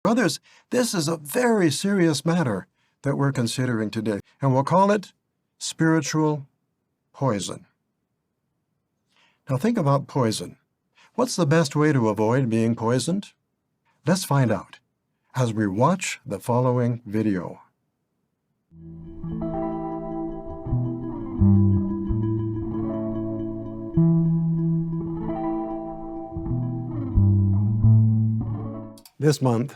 Brothers, this is a very serious matter that we're considering today, and we'll call it spiritual poison. Now think about poison. What's the best way to avoid being poisoned? Let's find out as we watch the following video. This month,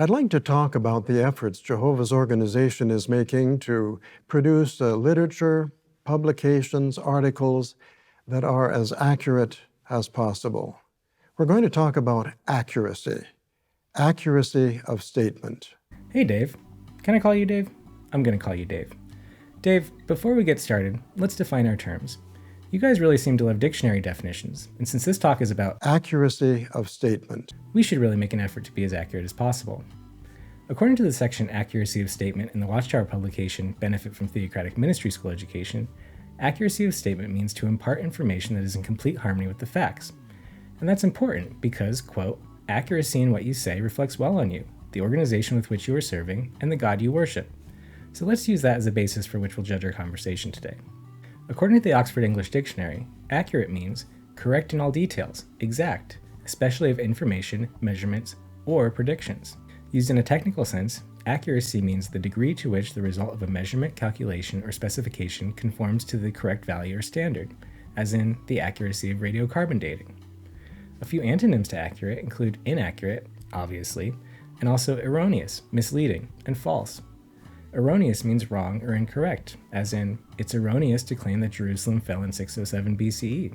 I'd like to talk about the efforts Jehovah's organization is making to produce literature, publications, articles that are as accurate as possible. We're going to talk about accuracy of statement. Hey Dave. Can I call you Dave? I'm going to call you Dave. Dave, before we get started, let's define our terms. You guys really seem to love dictionary definitions, and since this talk is about accuracy of statement, we should really make an effort to be as accurate as possible. According to the section Accuracy of Statement in the Watchtower publication Benefit from Theocratic Ministry School Education, accuracy of statement means to impart information that is in complete harmony with the facts. And that's important because, quote, accuracy in what you say reflects well on you, the organization with which you are serving, and the God you worship. So let's use that as a basis for which we'll judge our conversation today. According to the Oxford English Dictionary, accurate means correct in all details, exact, especially of information, measurements, or predictions. Used in a technical sense, accuracy means the degree to which the result of a measurement, calculation, or specification conforms to the correct value or standard, as in the accuracy of radiocarbon dating. A few antonyms to accurate include inaccurate, obviously, and also erroneous, misleading, and false. Erroneous means wrong or incorrect, as in, it's erroneous to claim that Jerusalem fell in 607 BCE.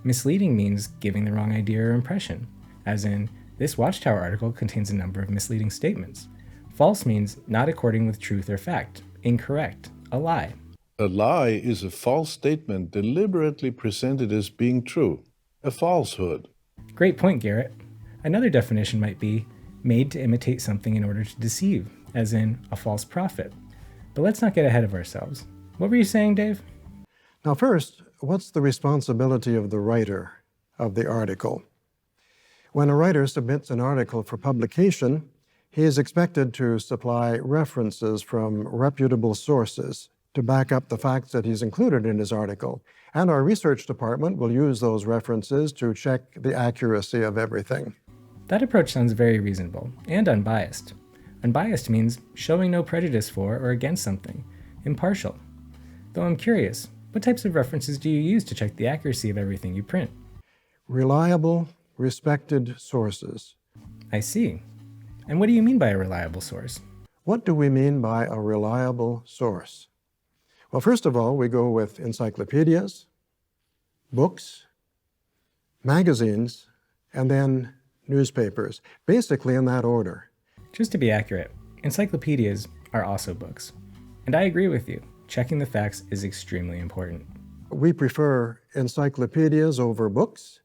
Misleading means giving the wrong idea or impression, as in, this Watchtower article contains a number of misleading statements. False means not according with truth or fact, incorrect, a lie. A lie is a false statement deliberately presented as being true, a falsehood. Great point, Garrett. Another definition might be made to imitate something in order to deceive, as in a false prophet. But let's not get ahead of ourselves. What were you saying, Dave? Now first, what's the responsibility of the writer of the article? When a writer submits an article for publication, he is expected to supply references from reputable sources to back up the facts that he's included in his article. And our research department will use those references to check the accuracy of everything. That approach sounds very reasonable and unbiased. Unbiased means showing no prejudice for or against something, impartial. Though I'm curious, what types of references do you use to check the accuracy of everything you print? Reliable, respected sources. I see. And what do you mean by a reliable source? What do we mean by a reliable source? Well, first of all, we go with encyclopedias, books, magazines, and then newspapers, basically in that order. Just to be accurate, encyclopedias are also books. And I agree with you, checking the facts is extremely important. We prefer encyclopedias over books,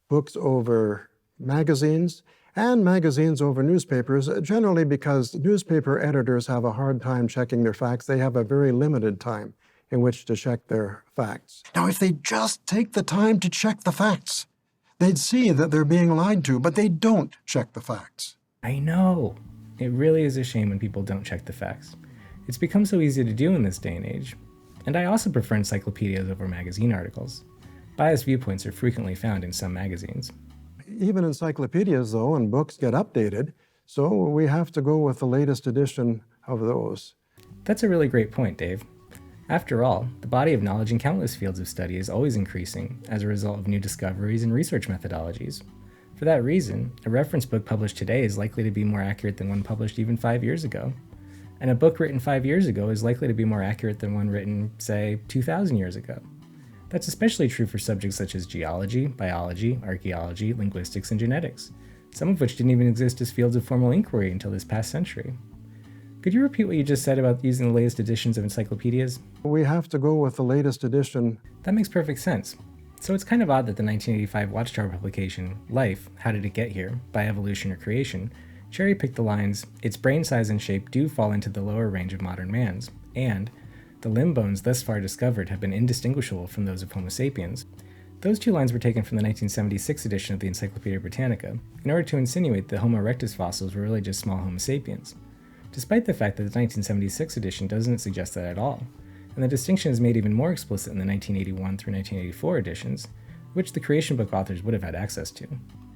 books over magazines, and magazines over newspapers, generally because newspaper editors have a hard time checking their facts. They have a very limited time in which to check their facts. Now, if they just take the time to check the facts, they'd see that they're being lied to, but they don't check the facts. I know. It really is a shame when people don't check the facts. It's become so easy to do in this day and age. And I also prefer encyclopedias over magazine articles. Biased viewpoints are frequently found in some magazines. Even encyclopedias, though, and books get updated, so we have to go with the latest edition of those. That's a really great point, Dave. After all, the body of knowledge in countless fields of study is always increasing as a result of new discoveries and research methodologies. For that reason, a reference book published today is likely to be more accurate than one published even 5 years ago. And a book written 5 years ago is likely to be more accurate than one written, say, 2,000 years ago. That's especially true for subjects such as geology, biology, archaeology, linguistics, and genetics, some of which didn't even exist as fields of formal inquiry until this past century. Could you repeat what you just said about using the latest editions of encyclopedias? We have to go with the latest edition. That makes perfect sense. So it's kind of odd that the 1985 Watchtower publication, Life, How Did It Get Here, by Evolution or Creation, cherry-picked the lines, its brain size and shape do fall into the lower range of modern man's, and the limb bones thus far discovered have been indistinguishable from those of Homo sapiens. Those two lines were taken from the 1976 edition of the Encyclopedia Britannica in order to insinuate that Homo erectus fossils were really just small Homo sapiens, despite the fact that the 1976 edition doesn't suggest that at all, and the distinction is made even more explicit in the 1981 through 1984 editions, which the creation book authors would have had access to.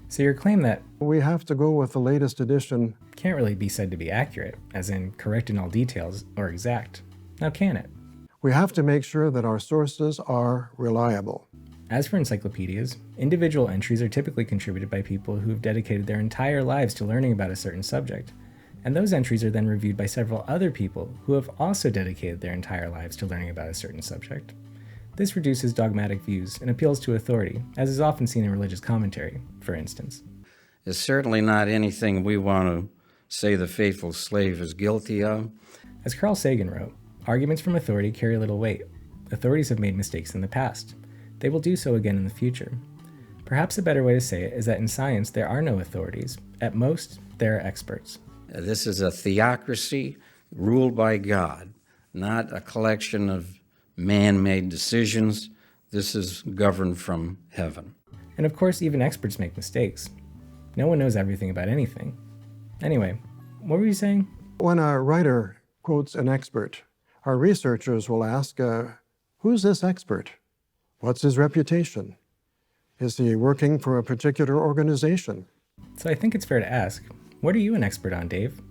So your claim that We have to go with the latest edition. can't really be said to be accurate, as in correct in all details or exact. Now can it? We have to make sure that our sources are reliable. As for encyclopedias, individual entries are typically contributed by people who have dedicated their entire lives to learning about a certain subject, and those entries are then reviewed by several other people who have also dedicated their entire lives to learning about a certain subject. This reduces dogmatic views and appeals to authority, as is often seen in religious commentary, for instance. It's certainly not anything we want to say the faithful slave is guilty of. As Carl Sagan wrote, arguments from authority carry little weight. Authorities have made mistakes in the past. They will do so again in the future. Perhaps a better way to say it is that in science there are no authorities. At most, there are experts. This is a theocracy ruled by God, not a collection of man-made decisions. This is governed from heaven. And of course, even experts make mistakes. No one knows everything about anything. Anyway, what were you saying? When a writer quotes an expert, our researchers will ask, who's this expert? What's his reputation? Is he working for a particular organization? So I think it's fair to ask, what are you an expert on, Dave?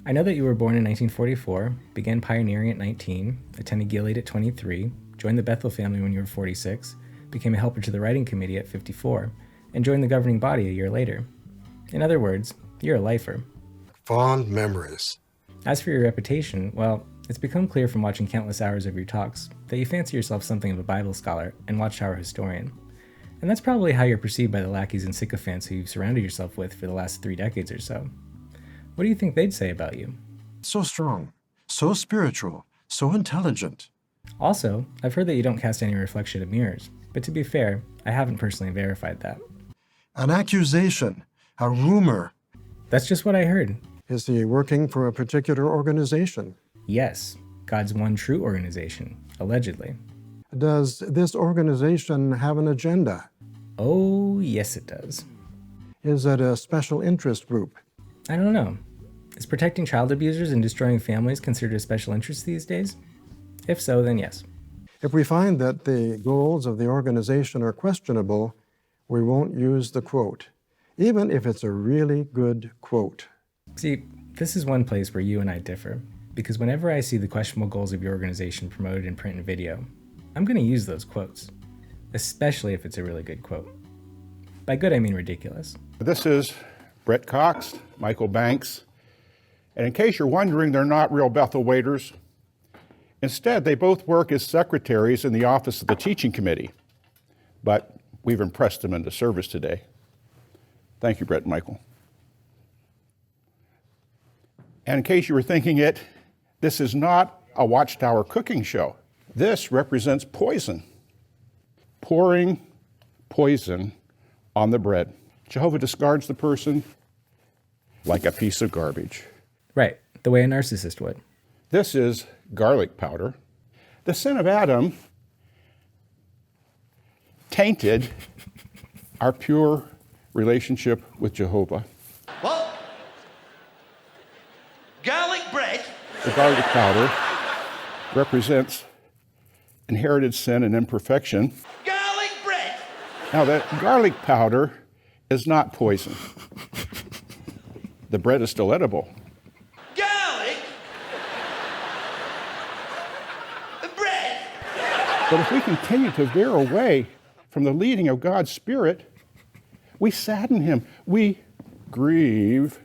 I know that you were born in 1944, began pioneering at 19, attended Gilead at 23, joined the Bethel family when you were 46, became a helper to the writing committee at 54, and joined the governing body a year later. In other words, you're a lifer. Fond memories. As for your reputation, well, it's become clear from watching countless hours of your talks that you fancy yourself something of a Bible scholar and watchtower historian. And that's probably how you're perceived by the lackeys and sycophants who you've surrounded yourself with for the last 3 decades or so. What do you think they'd say about you? So strong, so spiritual, so intelligent. Also, I've heard that you don't cast any reflection of mirrors, but to be fair, I haven't personally verified that. An accusation, a rumor. That's just what I heard. Is he working for a particular organization? Yes, God's one true organization, allegedly. Does this organization have an agenda? Oh, yes it does. Is it a special interest group? I don't know. Is protecting child abusers and destroying families considered a special interest these days? If so, then yes. If we find that the goals of the organization are questionable, we won't use the quote, even if it's a really good quote. See, this is one place where you and I differ, because whenever I see the questionable goals of your organization promoted in print and video, I'm going to use those quotes, especially if it's a really good quote. By good, I mean ridiculous. This is Brett Cox, Michael Banks, and in case you're wondering, they're not real Bethel waiters. Instead, they both work as secretaries in the office of the teaching committee, but we've impressed them into service today. Thank you, Brett and Michael. And in case you were thinking it, this is not a Watchtower cooking show. This represents poison, pouring poison on the bread. Jehovah discards the person like a piece of garbage. Right, the way a narcissist would. This is garlic powder. The sin of Adam tainted our pure relationship with Jehovah. What? Garlic bread? The garlic powder represents inherited sin and imperfection. Garlic bread? Now, that garlic powder is not poison. The bread is still edible. Garlic? Bread? But if we continue to veer away from the leading of God's Spirit, we sadden Him. We grieve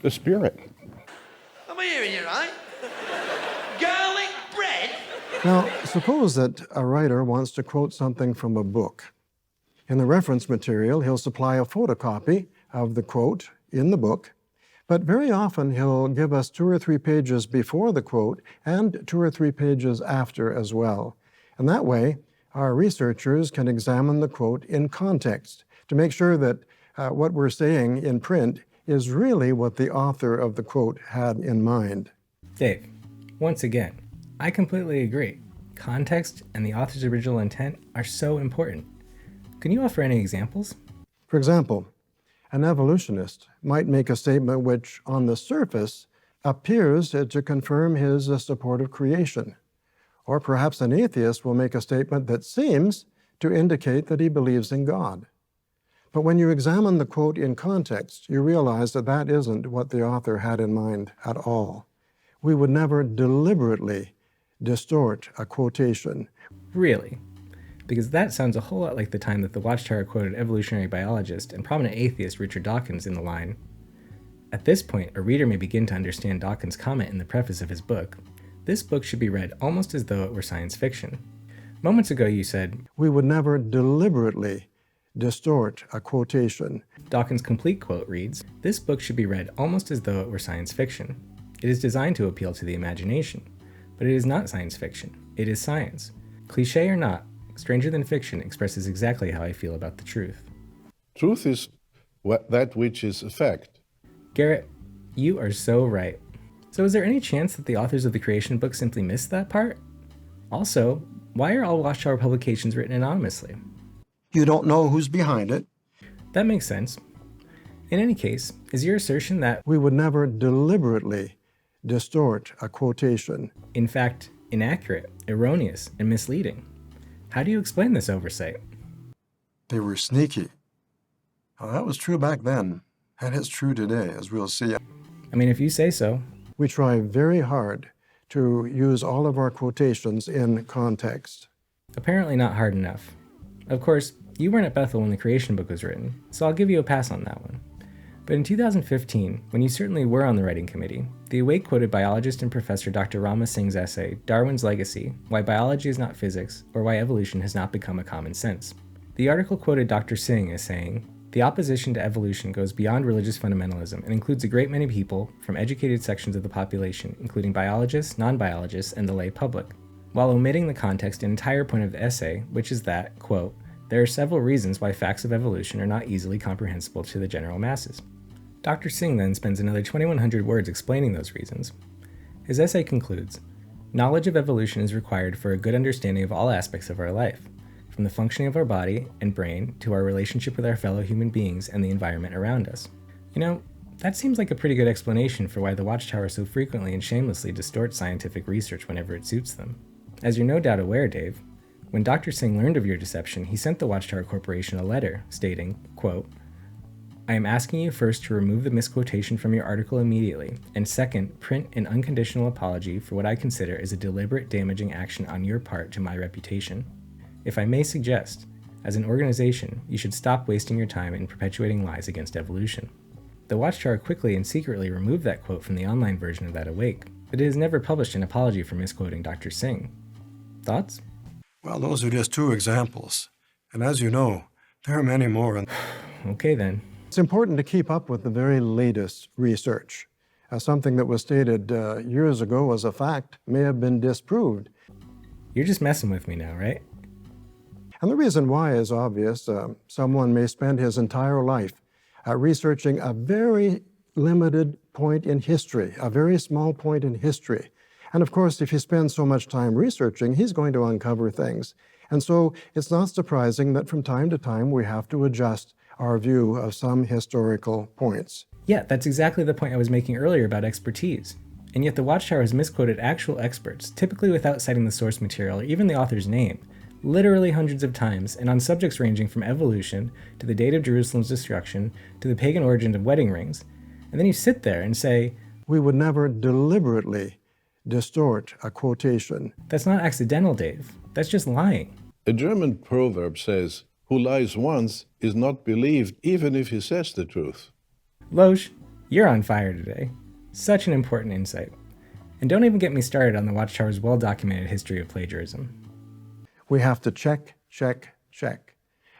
the Spirit. Am I hearing you right? Garlic bread? Now, suppose that a writer wants to quote something from a book. In the reference material, he'll supply a photocopy of the quote in the book, but very often he'll give us 2 or 3 pages before the quote and 2 or 3 pages after as well. And that way, our researchers can examine the quote in context to make sure that what we're saying in print is really what the author of the quote had in mind. Dave, once again, I completely agree. Context and the author's original intent are so important. Can you offer any examples? For example, an evolutionist might make a statement which, on the surface, appears to confirm his support of creation. Or perhaps an atheist will make a statement that seems to indicate that he believes in God. But when you examine the quote in context, you realize that that isn't what the author had in mind at all. We would never deliberately distort a quotation. Really? Because that sounds a whole lot like the time that the Watchtower quoted evolutionary biologist and prominent atheist Richard Dawkins in the line, "At this point, a reader may begin to understand Dawkins' comment in the preface of his book. This book should be read almost as though it were science fiction." Moments ago you said, We would never deliberately distort a quotation. Dawkins' complete quote reads, "This book should be read almost as though it were science fiction. It is designed to appeal to the imagination, but it is not science fiction. It is science. Cliché or not, Stranger Than Fiction expresses exactly how I feel about the truth." Truth is that which is a fact. Garrett, you are so right. So is there any chance that the authors of the creation book simply missed that part? Also, why are all Watchtower publications written anonymously? You don't know who's behind it. That makes sense. In any case, is your assertion that, We would never deliberately distort a quotation. in fact, inaccurate, erroneous, and misleading? How do you explain this oversight? They were sneaky. Well, that was true back then, and it's true today, as we'll see. I mean, if you say so. We try very hard to use all of our quotations in context. Apparently not hard enough. Of course, you weren't at Bethel when the creation book was written, so I'll give you a pass on that one. But in 2015, when you certainly were on the writing committee, the Awake quoted biologist and professor Dr. Rama Singh's essay, "Darwin's Legacy, Why Biology is Not Physics, or Why Evolution Has Not Become a Common Sense." The article quoted Dr. Singh as saying, "The opposition to evolution goes beyond religious fundamentalism and includes a great many people from educated sections of the population, including biologists, non-biologists, and the lay public," while omitting the context and entire point of the essay, which is that, quote, "There are several reasons why facts of evolution are not easily comprehensible to the general masses." Dr. Singh then spends another 2,100 words explaining those reasons. His essay concludes, "Knowledge of evolution is required for a good understanding of all aspects of our life, from the functioning of our body and brain to our relationship with our fellow human beings and the environment around us." You know, that seems like a pretty good explanation for why the Watchtower so frequently and shamelessly distorts scientific research whenever it suits them. As you're no doubt aware, Dave, when Dr. Singh learned of your deception, he sent the Watchtower Corporation a letter stating, quote, "I am asking you first to remove the misquotation from your article immediately, and second, print an unconditional apology for what I consider is a deliberate damaging action on your part to my reputation. If I may suggest, as an organization, you should stop wasting your time in perpetuating lies against evolution." The Watchtower quickly and secretly removed that quote from the online version of that Awake, but it has never published an apology for misquoting Dr. Singh. Thoughts? Well, those are just two examples. And as you know, there are many more. Okay then. It's important to keep up with the very latest research. Something that was stated years ago as a fact may have been disproved. You're just messing with me now, right? And the reason why is obvious. Someone may spend his entire life researching a very limited point in history, a very small point in history. And of course, if he spends so much time researching, he's going to uncover things. And so it's not surprising that from time to time we have to adjust our view of some historical points. Yeah, that's exactly the point I was making earlier about expertise. And yet the Watchtower has misquoted actual experts, typically without citing the source material or even the author's name, literally hundreds of times, and on subjects ranging from evolution to the date of Jerusalem's destruction to the pagan origin of wedding rings. And then you sit there and say, We would never deliberately distort a quotation. That's not accidental, Dave. That's just lying. A German proverb says, "Who lies once is not believed even if he says the truth." Loesch, you're on fire today. Such an important insight. And don't even get me started on the Watchtower's well-documented history of plagiarism. We have to check, check, check.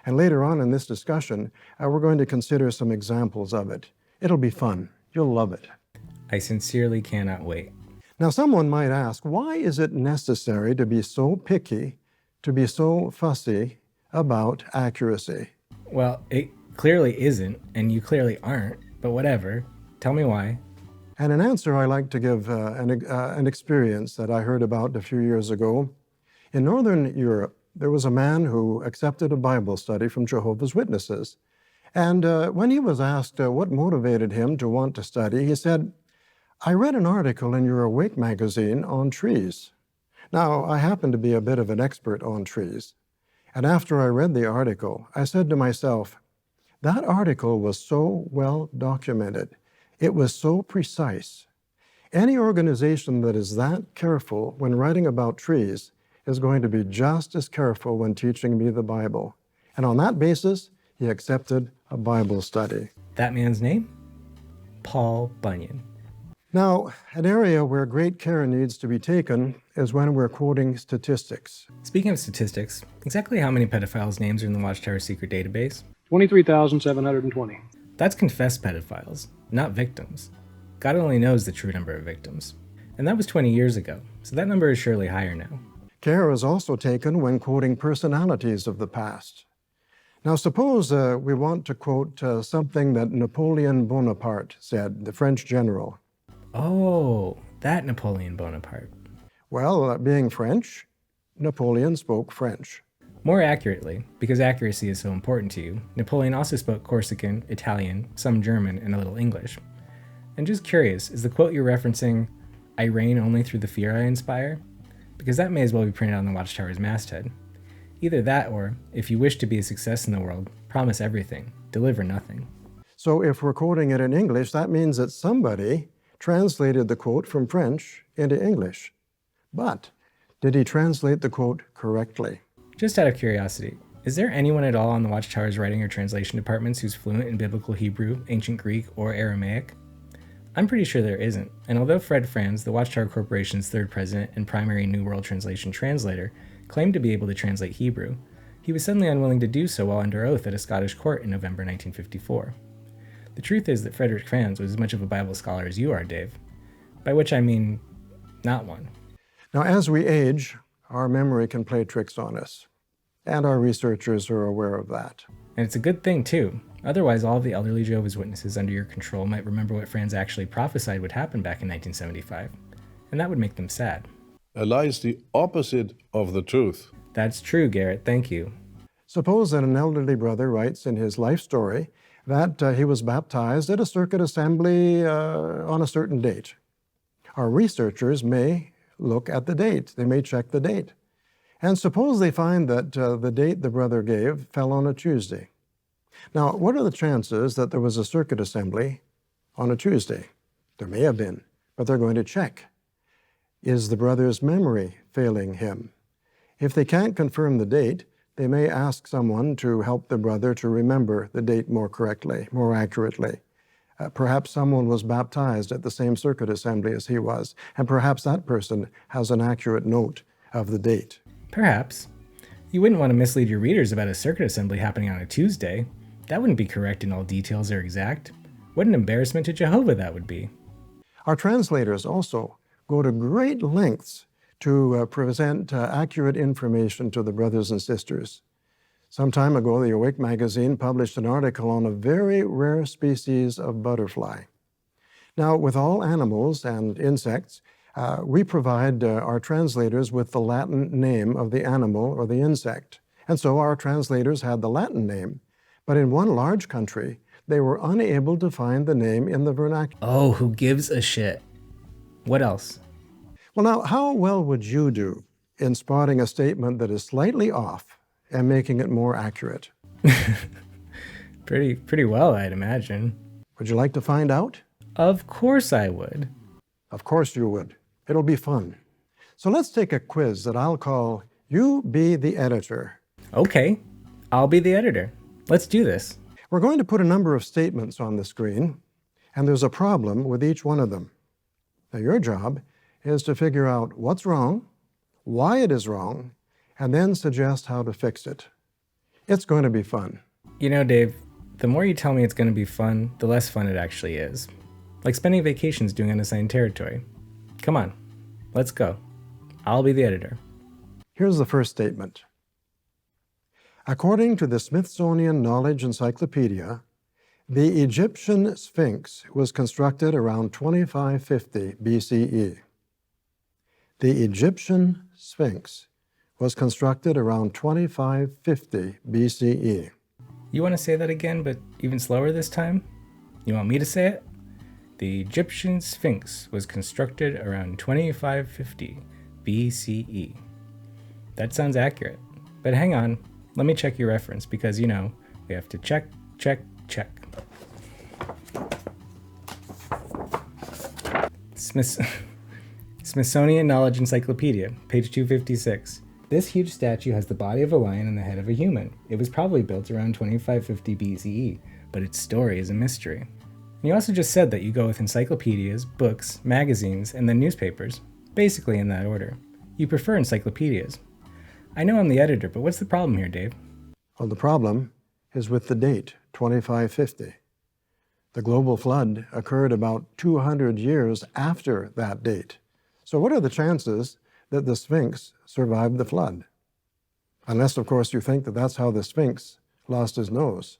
And later on in this discussion, we're going to consider some examples of it. It'll be fun. You'll love it. I sincerely cannot wait. Now, someone might ask, why is it necessary to be so picky, to be so fussy about accuracy? Well, it clearly isn't, and you clearly aren't, but whatever. Tell me why. And an answer I like to give an experience that I heard about a few years ago. In Northern Europe, there was a man who accepted a Bible study from Jehovah's Witnesses. And when he was asked what motivated him to want to study, he said, "I read an article in your Awake magazine on trees." Now, I happen to be a bit of an expert on trees. And after I read the article, I said to myself, that article was so well documented. It was so precise. Any organization that is that careful when writing about trees is going to be just as careful when teaching me the Bible. And on that basis, he accepted a Bible study. That man's name? Paul Bunyan. Now, an area where great care needs to be taken is when we're quoting statistics. Speaking of statistics, exactly how many pedophiles' names are in the Watchtower secret database? 23,720. That's confessed pedophiles, not victims. God only knows the true number of victims. And that was 20 years ago, so that number is surely higher now. Care is also taken when quoting personalities of the past. Now, suppose we want to quote something that Napoleon Bonaparte said, the French general. Oh, that Napoleon Bonaparte. Well, being French, Napoleon spoke French. More accurately, because accuracy is so important to you, Napoleon also spoke Corsican, Italian, some German, and a little English. And just curious, is the quote you're referencing, "I reign only through the fear I inspire"? Because that may as well be printed on the Watchtower's masthead. Either that or, if you wish to be a success in the world, promise everything, deliver nothing. So if we're quoting it in English, that means that somebody translated the quote from French into English. But did he translate the quote correctly? Just out of curiosity, is there anyone at all on the Watchtower's writing or translation departments who's fluent in Biblical Hebrew, Ancient Greek, or Aramaic? I'm pretty sure there isn't, and although Fred Franz, the Watchtower Corporation's third president and primary New World Translation translator, claimed to be able to translate Hebrew, he was suddenly unwilling to do so while under oath at a Scottish court in November 1954. The truth is that Frederick Franz was as much of a Bible scholar as you are, Dave. By which I mean, not one. Now, as we age, our memory can play tricks on us, and our researchers are aware of that. And it's a good thing, too. Otherwise, all of the elderly Jehovah's Witnesses under your control might remember what Franz actually prophesied would happen back in 1975, and that would make them sad. Lies the opposite of the truth. That's true, Garrett. Thank you. Suppose that an elderly brother writes in his life story that he was baptized at a circuit assembly on a certain date. Our researchers may look at the date. They may check the date. And suppose they find that the date the brother gave fell on a Tuesday. Now, what are the chances that there was a circuit assembly on a Tuesday? There may have been, but they're going to check. Is the brother's memory failing him? If they can't confirm the date, they may ask someone to help the brother to remember the date more correctly, more accurately. Perhaps someone was baptized at the same circuit assembly as he was, and perhaps that person has an accurate note of the date. Perhaps. You wouldn't want to mislead your readers about a circuit assembly happening on a Tuesday. That wouldn't be correct in all details or exact. What an embarrassment to Jehovah that would be. Our translators also go to great lengths to present accurate information to the brothers and sisters. Some time ago, the Awake magazine published an article on a very rare species of butterfly. Now, with all animals and insects, we provide our translators with the Latin name of the animal or the insect. And so our translators had the Latin name, but in one large country, they were unable to find the name in the vernacular. Oh, who gives a shit? What else? Well, now, how well would you do in spotting a statement that is slightly off and making it more accurate? Pretty well, I'd imagine. Would you like to find out? Of course I would. Of course you would. It'll be fun. So let's take a quiz that I'll call You Be the Editor. Okay, I'll be the editor. Let's do this. We're going to put a number of statements on the screen, and there's a problem with each one of them. Now, your job is to figure out what's wrong, why it is wrong, and then suggest how to fix it. It's going to be fun. You know, Dave, the more you tell me it's going to be fun, the less fun it actually is. Like spending vacations doing unassigned territory. Come on, let's go. I'll be the editor. Here's the first statement. According to the Smithsonian Knowledge Encyclopedia, the Egyptian Sphinx was constructed around 2550 BCE. The Egyptian Sphinx was constructed around 2550 BCE. You want to say that again, but even slower this time? You want me to say it? The Egyptian Sphinx was constructed around 2550 BCE. That sounds accurate. But hang on, let me check your reference because, we have to check. Smithsonian Knowledge Encyclopedia, page 256. This huge statue has the body of a lion and the head of a human. It was probably built around 2550 BCE, but its story is a mystery. And you also just said that you go with encyclopedias, books, magazines, and then newspapers, basically in that order. You prefer encyclopedias. I know I'm the editor, but what's the problem here, Dave? Well, the problem is with the date, 2550. The global flood occurred about 200 years after that date. So what are the chances that the Sphinx survived the flood? Unless, of course, you think that that's how the Sphinx lost his nose.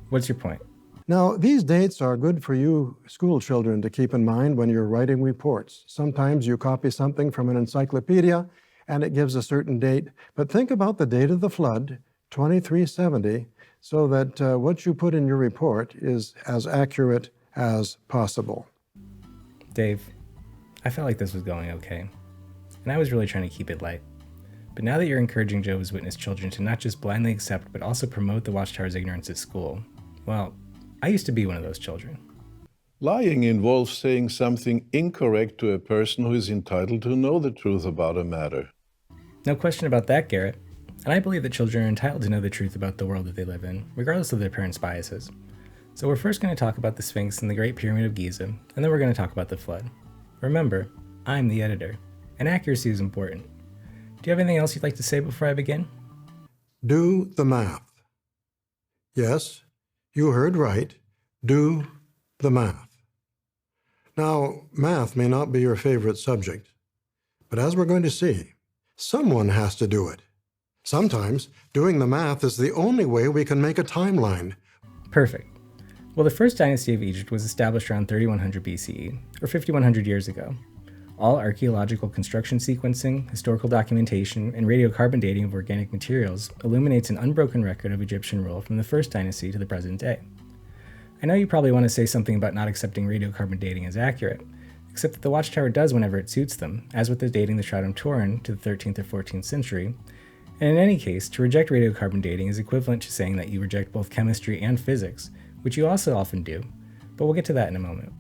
What's your point? Now, these dates are good for you school children to keep in mind when you're writing reports. Sometimes you copy something from an encyclopedia and it gives a certain date, but think about the date of the flood, 2370, so that what you put in your report is as accurate as possible. Dave, I felt like this was going okay, and I was really trying to keep it light. But now that you're encouraging Jehovah's Witness children to not just blindly accept, but also promote the Watchtower's ignorance at school, well, I used to be one of those children. Lying involves saying something incorrect to a person who is entitled to know the truth about a matter. No question about that, Garrett. And I believe that children are entitled to know the truth about the world that they live in, regardless of their parents' biases. So we're first going to talk about the Sphinx and the Great Pyramid of Giza, and then we're going to talk about the flood. Remember, I'm the editor, and accuracy is important. Do you have anything else you'd like to say before I begin? Do the math. Yes, you heard right. Do the math. Now, math may not be your favorite subject, but as we're going to see, someone has to do it. Sometimes, doing the math is the only way we can make a timeline. Perfect. Well, the first dynasty of Egypt was established around 3100 BCE, or 5100 years ago. All archaeological construction sequencing, historical documentation, and radiocarbon dating of organic materials illuminates an unbroken record of Egyptian rule from the first dynasty to the present day. I know you probably want to say something about not accepting radiocarbon dating as accurate, except that the Watchtower does whenever it suits them, as with the dating the Shroud of Turin to the 13th or 14th century. And in any case, to reject radiocarbon dating is equivalent to saying that you reject both chemistry and physics, which you also often do, but we'll get to that in a moment.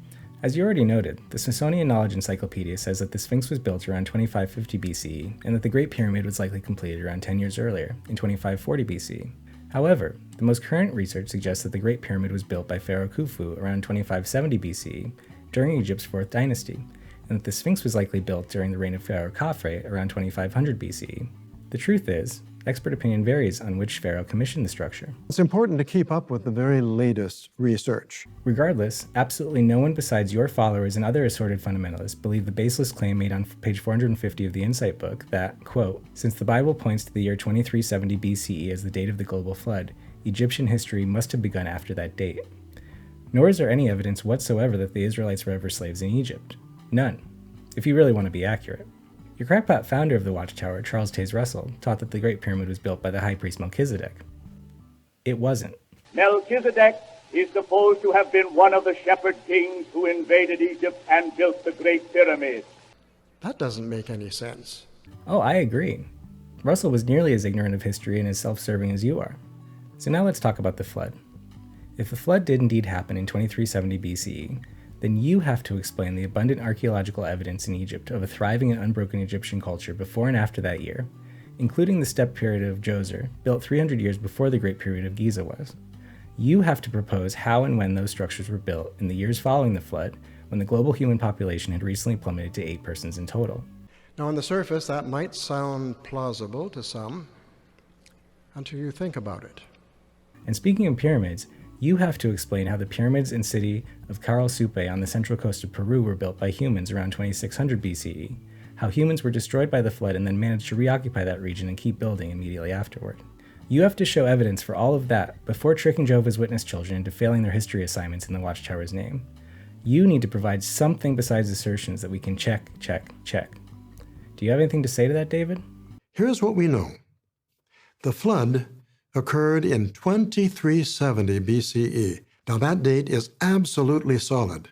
As you already noted, the Smithsonian Knowledge Encyclopedia says that the Sphinx was built around 2550 BCE, and that the Great Pyramid was likely completed around 10 years earlier, in 2540 BCE. However, the most current research suggests that the Great Pyramid was built by Pharaoh Khufu around 2570 BCE, during Egypt's 4th dynasty, and that the Sphinx was likely built during the reign of Pharaoh Khafre around 2500 BCE. The truth is, expert opinion varies on which pharaoh commissioned the structure. It's important to keep up with the very latest research. Regardless, absolutely no one besides your followers and other assorted fundamentalists believe the baseless claim made on page 450 of the Insight book that, quote, since the Bible points to the year 2370 BCE as the date of the global flood, Egyptian history must have begun after that date. Nor is there any evidence whatsoever that the Israelites were ever slaves in Egypt. None, if you really want to be accurate. Your crackpot founder of the Watchtower, Charles Taze Russell, taught that the Great Pyramid was built by the high priest Melchizedek. It wasn't. Melchizedek is supposed to have been one of the shepherd kings who invaded Egypt and built the Great Pyramid. That doesn't make any sense. Oh, I agree. Russell was nearly as ignorant of history and as self-serving as you are. So now let's talk about the flood. If the flood did indeed happen in 2370 BCE, then you have to explain the abundant archaeological evidence in Egypt of a thriving and unbroken Egyptian culture before and after that year, including the steppe pyramid of Djoser, built 300 years before the Great Pyramid of Giza was. You have to propose how and when those structures were built in the years following the flood, when the global human population had recently plummeted to 8 persons in total. Now, on the surface, that might sound plausible to some until you think about it. And speaking of pyramids, you have to explain how the pyramids and city of Caral Supe on the central coast of Peru were built by humans around 2600 BCE, how humans were destroyed by the flood and then managed to reoccupy that region and keep building immediately afterward. You have to show evidence for all of that before tricking Jehovah's Witness children into failing their history assignments in the Watchtower's name. You need to provide something besides assertions that we can check. Do Do you have anything to say to that, David? Here's what we know. The flood occurred in 2370 BCE. Now that date is absolutely solid.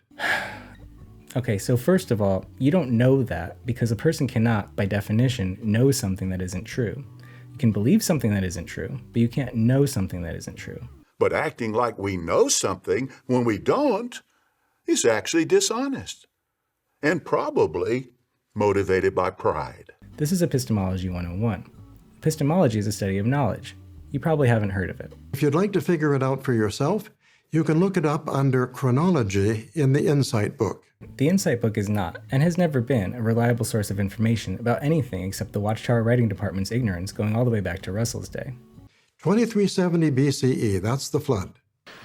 Okay, so first of all, you don't know that because a person cannot, by definition, know something that isn't true. You can believe something that isn't true, but you can't know something that isn't true. But acting like we know something when we don't is actually dishonest and probably motivated by pride. This is Epistemology 101. Epistemology is a study of knowledge. You probably haven't heard of it. If you'd like to figure it out for yourself, you can look it up under chronology in the Insight book. The Insight book is not, and has never been, a reliable source of information about anything except the Watchtower Writing Department's ignorance going all the way back to Russell's day. 2370 BCE, that's the flood.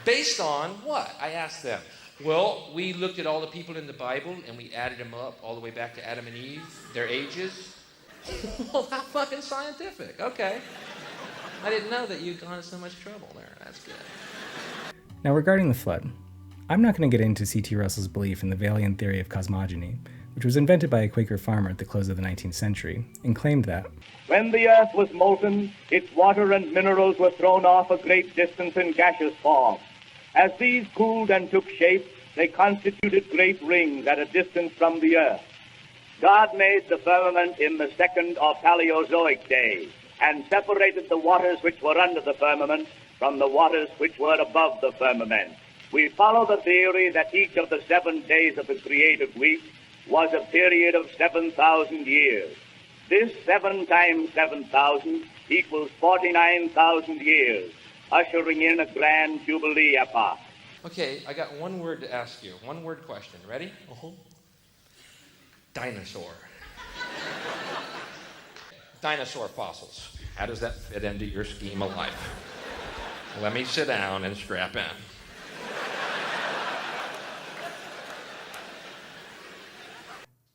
Based on what? I asked them. Well, we looked at all the people in the Bible and we added them up all the way back to Adam and Eve, their ages. Well, how fucking scientific. Okay. I didn't know that you'd gone to so much trouble there. That's good. Now, regarding the flood, I'm not going to get into C.T. Russell's belief in the Valian theory of cosmogony, which was invented by a Quaker farmer at the close of the 19th century, and claimed that When the earth was molten, its water and minerals were thrown off a great distance in gaseous form. As these cooled and took shape, they constituted great rings at a distance from the earth. God made the firmament in the second or Paleozoic day, and separated the waters which were under the firmament from the waters which were above the firmament. We follow the theory that each of the 7 days of the created week was a period of 7,000 years. This 7 times 7,000 equals 49,000 years, ushering in a grand jubilee epoch. Okay, I got one word to ask you. One word question. Ready? Dinosaur. Dinosaur fossils. How does that fit into your scheme of life? Let me sit down and strap in.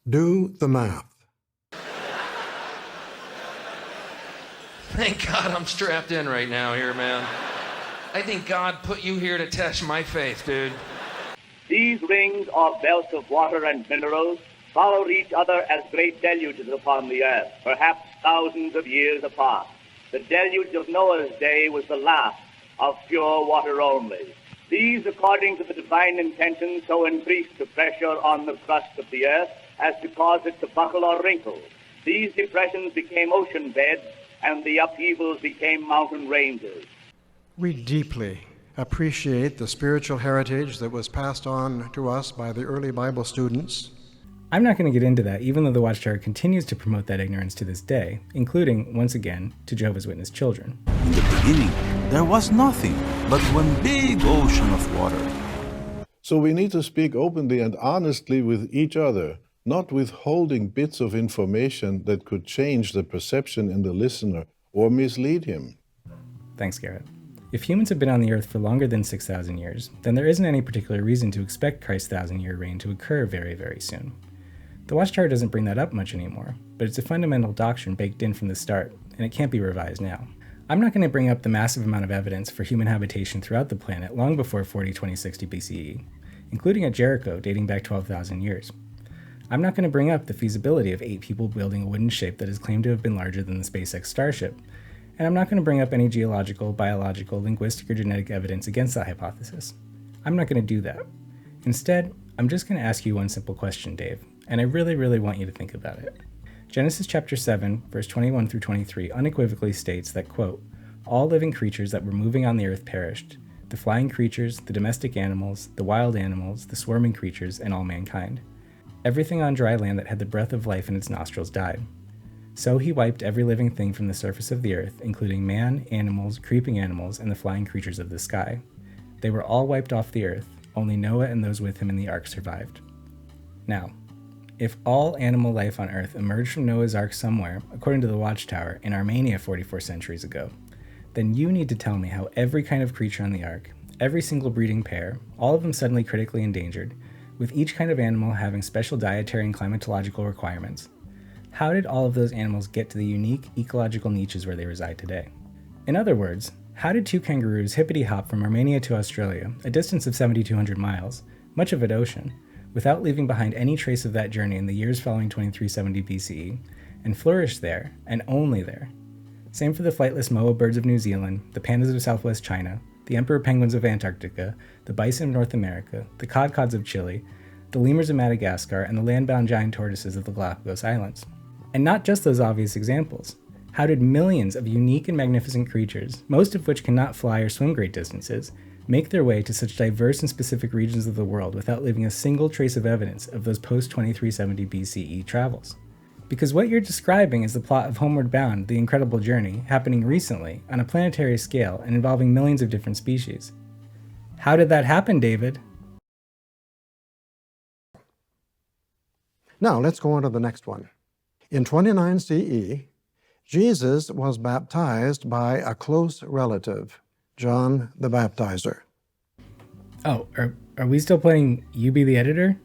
Do the math. Thank God I'm strapped in right now here, man. I think God put you here to test my faith, dude. These rings or belts of water and minerals followed each other as great deluges upon the earth, perhaps thousands of years apart. The deluge of Noah's day was the last of pure water only. These, according to the divine intention, so increased the pressure on the crust of the earth as to cause it to buckle or wrinkle. These depressions became ocean beds, and the upheavals became mountain ranges. We deeply appreciate the spiritual heritage that was passed on to us by the early Bible students. I'm not going to get into that, even though the Watchtower continues to promote that ignorance to this day, including, once again, to Jehovah's Witness children. In the beginning, there was nothing but one big ocean of water. So we need to speak openly and honestly with each other, not withholding bits of information that could change the perception in the listener or mislead him. Thanks, Garrett. If humans have been on the earth for longer than 6,000 years, then there isn't any particular reason to expect Christ's 1,000-year reign to occur very, very soon. The Watchtower doesn't bring that up much anymore, but it's a fundamental doctrine baked in from the start, and it can't be revised now. I'm not going to bring up the massive amount of evidence for human habitation throughout the planet long before 40-2060 BCE, including at Jericho dating back 12,000 years. I'm not going to bring up the feasibility of 8 people building a wooden shape that is claimed to have been larger than the SpaceX Starship, and I'm not going to bring up any geological, biological, linguistic, or genetic evidence against that hypothesis. I'm not going to do that. Instead, I'm just going to ask you one simple question, Dave, and I really, really want you to think about it. Genesis chapter 7, verse 21 through 23 unequivocally states that, quote, all living creatures that were moving on the earth perished, the flying creatures, the domestic animals, the wild animals, the swarming creatures, and all mankind. Everything on dry land that had the breath of life in its nostrils died. So he wiped every living thing from the surface of the earth, including man, animals, creeping animals, and the flying creatures of the sky. They were all wiped off the earth, only Noah and those with him in the ark survived. Now, if all animal life on earth emerged from Noah's ark somewhere, according to the Watchtower, in Armenia 44 centuries ago, then you need to tell me how every kind of creature on the ark, every single breeding pair, all of them suddenly critically endangered, with each kind of animal having special dietary and climatological requirements, how did all of those animals get to the unique ecological niches where they reside today? In other words, how did 2 kangaroos hippity-hop from Armenia to Australia, a distance of 7,200 miles, much of it ocean, without leaving behind any trace of that journey in the years following 2370 BCE, and flourished there, and only there. Same for the flightless moa birds of New Zealand, the pandas of southwest China, the emperor penguins of Antarctica, the bison of North America, the codcods of Chile, the lemurs of Madagascar, and the land-bound giant tortoises of the Galapagos Islands. And not just those obvious examples. How did millions of unique and magnificent creatures, most of which cannot fly or swim great distances, make their way to such diverse and specific regions of the world without leaving a single trace of evidence of those post-2370 BCE travels? Because what you're describing is the plot of Homeward Bound, The Incredible Journey, happening recently, on a planetary scale, and involving millions of different species. How did that happen, David? Now, let's go on to the next one. In 29 CE, Jesus was baptized by a close relative, John the Baptizer. Oh, are we still playing You Be the Editor?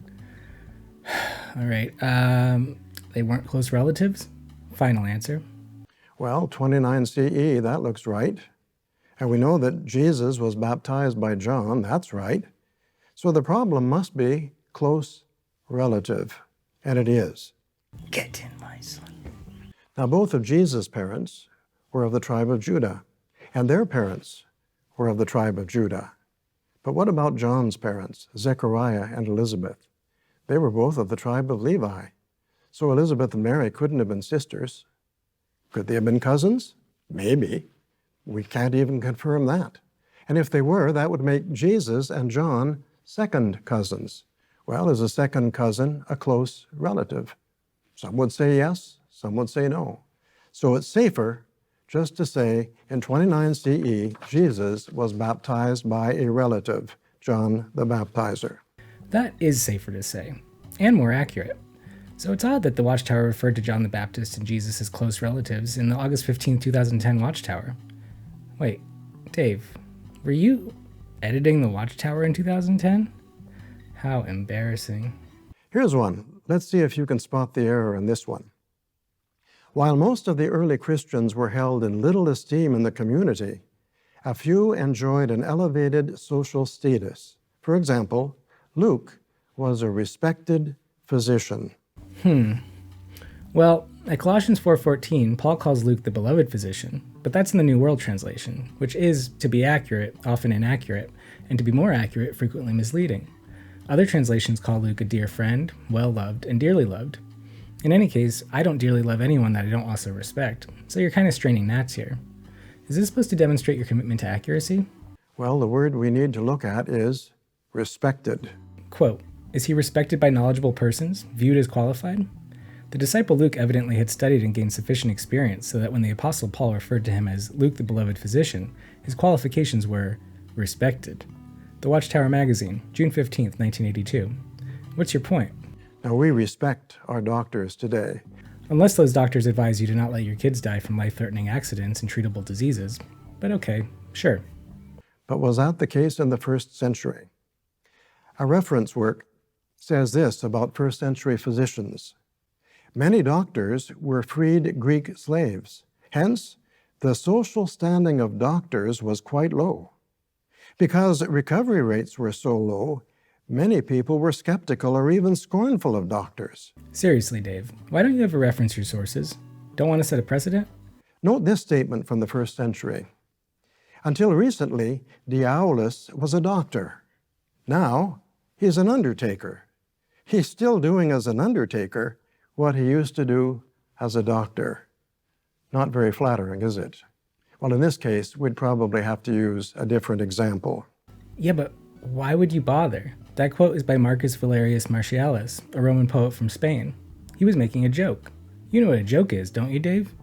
All right, they weren't close relatives? Final answer. Well, 29 CE, that looks right. And we know that Jesus was baptized by John, that's right. So the problem must be close relative, and it is. Get in, my son. Now, both of Jesus' parents were of the tribe of Judah, and their parents were of the tribe of Judah. But what about John's parents, Zechariah and Elizabeth? They were both of the tribe of Levi. So Elizabeth and Mary couldn't have been sisters. Could they have been cousins? Maybe. We can't even confirm that. And if they were, that would make Jesus and John second cousins. Well, is a second cousin a close relative? Some would say yes, some would say no. So it's safer just to say in 29 CE, Jesus was baptized by a relative, John the Baptizer. That is safer to say, and more accurate. So it's odd that the Watchtower referred to John the Baptist and Jesus as close relatives in the August 15, 2010 Watchtower. Wait, Dave, were you editing the Watchtower in 2010? How embarrassing. Here's one. Let's see if you can spot the error in this one. While most of the early Christians were held in little esteem in the community, a few enjoyed an elevated social status. For example, Luke was a respected physician. Well, at Colossians 4:14, Paul calls Luke the beloved physician, but that's in the New World Translation, which is, to be accurate, often inaccurate, and to be more accurate, frequently misleading. Other translations call Luke a dear friend, well-loved, and dearly loved. In any case, I don't dearly love anyone that I don't also respect, so you're kind of straining gnats here. Is this supposed to demonstrate your commitment to accuracy? Well, the word we need to look at is respected. Quote, is he respected by knowledgeable persons, viewed as qualified? The disciple Luke evidently had studied and gained sufficient experience so that when the Apostle Paul referred to him as Luke the beloved physician, his qualifications were respected. The Watchtower Magazine, June 15th, 1982. What's your point? Now, we respect our doctors today. Unless those doctors advise you to not let your kids die from life-threatening accidents and treatable diseases. But okay, sure. But was that the case in the first century? A reference work says this about first century physicians. Many doctors were freed Greek slaves. Hence, the social standing of doctors was quite low. Because recovery rates were so low, many people were skeptical or even scornful of doctors. Seriously, Dave, why don't you ever reference your sources? Don't want to set a precedent? Note this statement from the first century. Until recently, Diabolus was a doctor. Now, he's an undertaker. He's still doing as an undertaker what he used to do as a doctor. Not very flattering, is it? Well, in this case, we'd probably have to use a different example. Yeah, but why would you bother? That quote is by Marcus Valerius Martialis, a Roman poet from Spain. He was making a joke. You know what a joke is, don't you, Dave?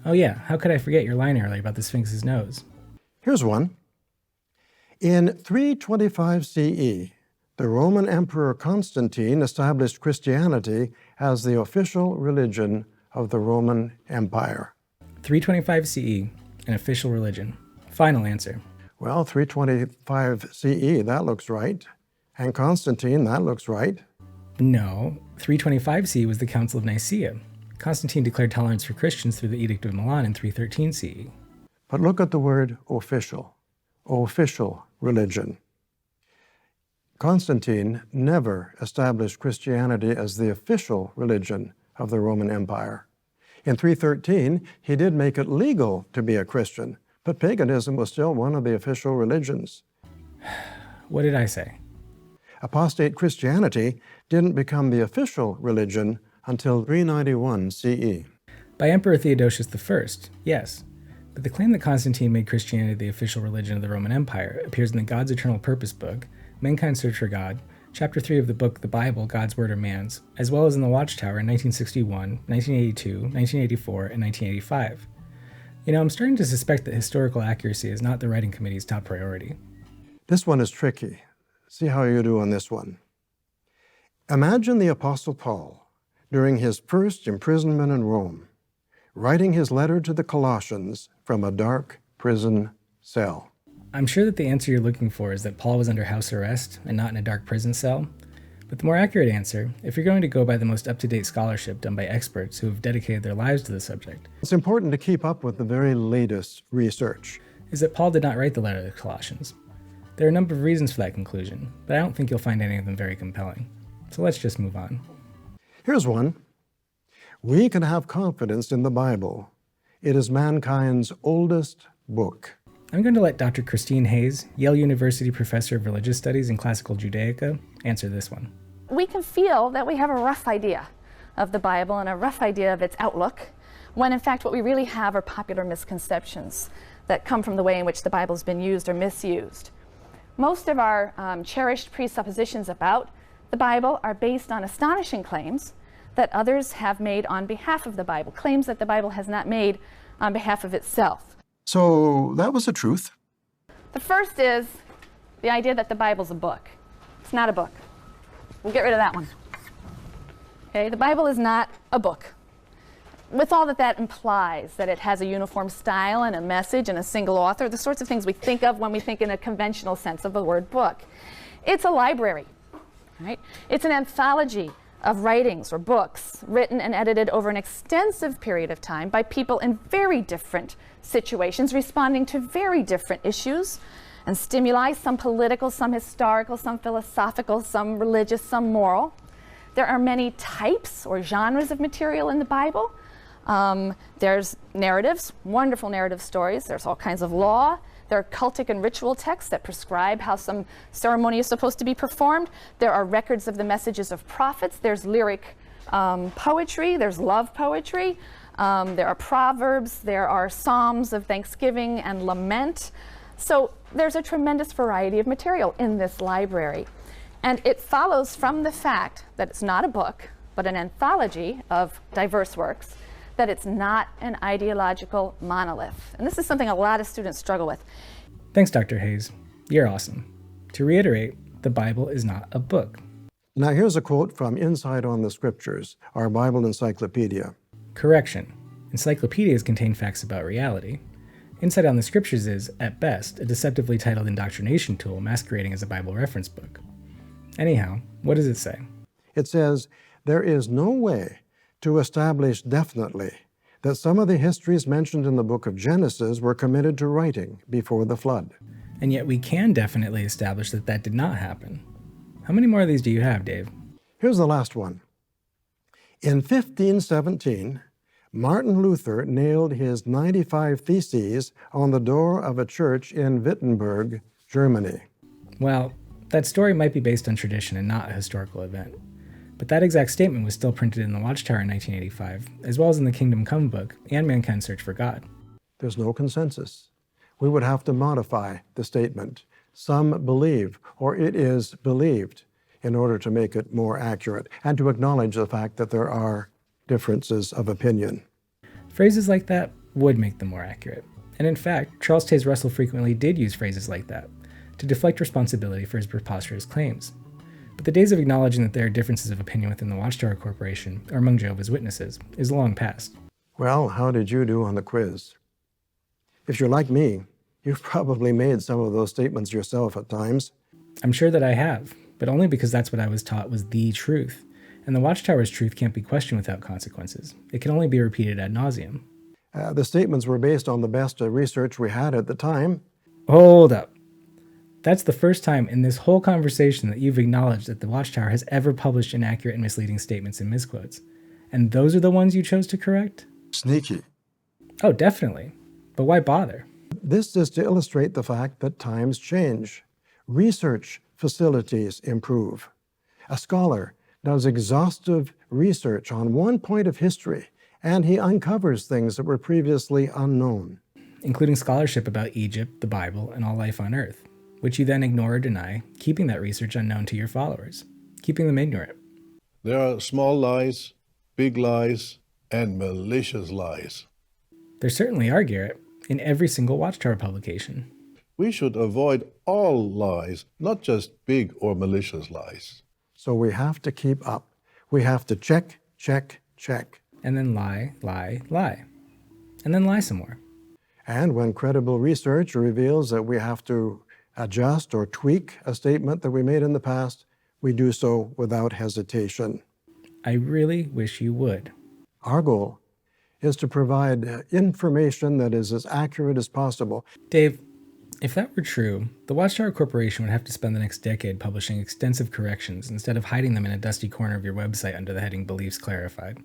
Oh yeah, how could I forget your line earlier about the Sphinx's nose? Here's one. In 325 CE, the Roman Emperor Constantine established Christianity as the official religion of the Roman Empire. 325 CE, an official religion. Final answer. Well, 325 CE, that looks right. And Constantine, that looks right. No, 325 CE was the Council of Nicaea. Constantine declared tolerance for Christians through the Edict of Milan in 313 CE. But look at the word official. Official religion. Constantine never established Christianity as the official religion of the Roman Empire. In 313, he did make it legal to be a Christian, but paganism was still one of the official religions. What did I say? Apostate Christianity didn't become the official religion until 391 CE. By Emperor Theodosius I, yes. But the claim that Constantine made Christianity the official religion of the Roman Empire appears in the God's Eternal Purpose book, Mankind's Search for God, Chapter 3 of the book The Bible, God's Word or Man's, as well as in the Watchtower in 1961, 1982, 1984, and 1985. You know, I'm starting to suspect that historical accuracy is not the writing committee's top priority. This one is tricky. See how you do on this one. Imagine the Apostle Paul, during his first imprisonment in Rome, writing his letter to the Colossians from a dark prison cell. I'm sure that the answer you're looking for is that Paul was under house arrest and not in a dark prison cell. But the more accurate answer, if you're going to go by the most up-to-date scholarship done by experts who have dedicated their lives to the subject, it's important to keep up with the very latest research. Is that Paul did not write the letter to the Colossians. There are a number of reasons for that conclusion, but I don't think you'll find any of them very compelling. So let's just move on. Here's one. We can have confidence in the Bible. It is mankind's oldest book. I'm going to let Dr. Christine Hayes, Yale University Professor of Religious Studies and Classical Judaica, answer this one. We can feel that we have a rough idea of the Bible and a rough idea of its outlook, when in fact what we really have are popular misconceptions that come from the way in which the Bible's been used or misused. Most of our cherished presuppositions about the Bible are based on astonishing claims that others have made on behalf of the Bible, claims that the Bible has not made on behalf of itself. So that was the truth. The first is the idea that the Bible's a book. It's not a book. We'll get rid of that one. Okay, the Bible is not a book. With all that implies, that it has a uniform style and a message and a single author, the sorts of things we think of when we think in a conventional sense of the word book. It's a library, right? It's an anthology of writings or books written and edited over an extensive period of time by people in very different situations, responding to very different issues and stimuli, some political, some historical, some philosophical, some religious, some moral. There are many types or genres of material in the Bible. There's narratives, wonderful narrative stories. There's all kinds of law. There are cultic and ritual texts that prescribe how some ceremony is supposed to be performed. There are records of the messages of prophets. There's lyric poetry. There's love poetry. There are proverbs. There are psalms of thanksgiving and lament. So there's a tremendous variety of material in this library. And it follows from the fact that it's not a book, but an anthology of diverse works, that it's not an ideological monolith. And this is something a lot of students struggle with. Thanks, Dr. Hayes. You're awesome. To reiterate, the Bible is not a book. Now here's a quote from Insight on the Scriptures, our Bible encyclopedia. Correction. Encyclopedias contain facts about reality. Insight on the Scriptures is, at best, a deceptively titled indoctrination tool masquerading as a Bible reference book. Anyhow, what does it say? It says, there is no way to establish definitely that some of the histories mentioned in the book of Genesis were committed to writing before the flood. And yet we can definitely establish that that did not happen. How many more of these do you have, Dave? Here's the last one. In 1517, Martin Luther nailed his 95 Theses on the door of a church in Wittenberg, Germany. Well, that story might be based on tradition and not a historical event. But that exact statement was still printed in the Watchtower in 1985, as well as in the Kingdom Come book and Mankind's Search for God. There's no consensus. We would have to modify the statement. Some believe, or it is believed, in order to make it more accurate, and to acknowledge the fact that there are differences of opinion. Phrases like that would make them more accurate. And in fact, Charles Taze Russell frequently did use phrases like that to deflect responsibility for his preposterous claims. But the days of acknowledging that there are differences of opinion within the Watchtower Corporation or among Jehovah's Witnesses is long past. Well, how did you do on the quiz? If you're like me, you've probably made some of those statements yourself at times. I'm sure that I have, but only because that's what I was taught was the truth. And the Watchtower's truth can't be questioned without consequences. It can only be repeated ad nauseum. The statements were based on the best research we had at the time. Hold up. That's the first time in this whole conversation that you've acknowledged that the Watchtower has ever published inaccurate and misleading statements and misquotes. And those are the ones you chose to correct? sneaky. Oh, definitely. But why bother? This is to illustrate the fact that times change. Research facilities improve. A scholar does exhaustive research on one point of history, and he uncovers things that were previously unknown. Including scholarship about Egypt, the Bible, and all life on Earth, which you then ignore or deny, keeping that research unknown to your followers, keeping them ignorant. There are small lies, big lies, and malicious lies. There certainly are, Garrett, in every single Watchtower publication. We should avoid all lies, not just big or malicious lies. So we have to keep up. We have to check, check, check. And then lie, lie, lie. And then lie some more. And when credible research reveals that we have to adjust or tweak a statement that we made in the past, we do so without hesitation. I really wish you would. Our goal is to provide information that is as accurate as possible. Dave, if that were true, the Watchtower Corporation would have to spend the next decade publishing extensive corrections instead of hiding them in a dusty corner of your website under the heading Beliefs Clarified.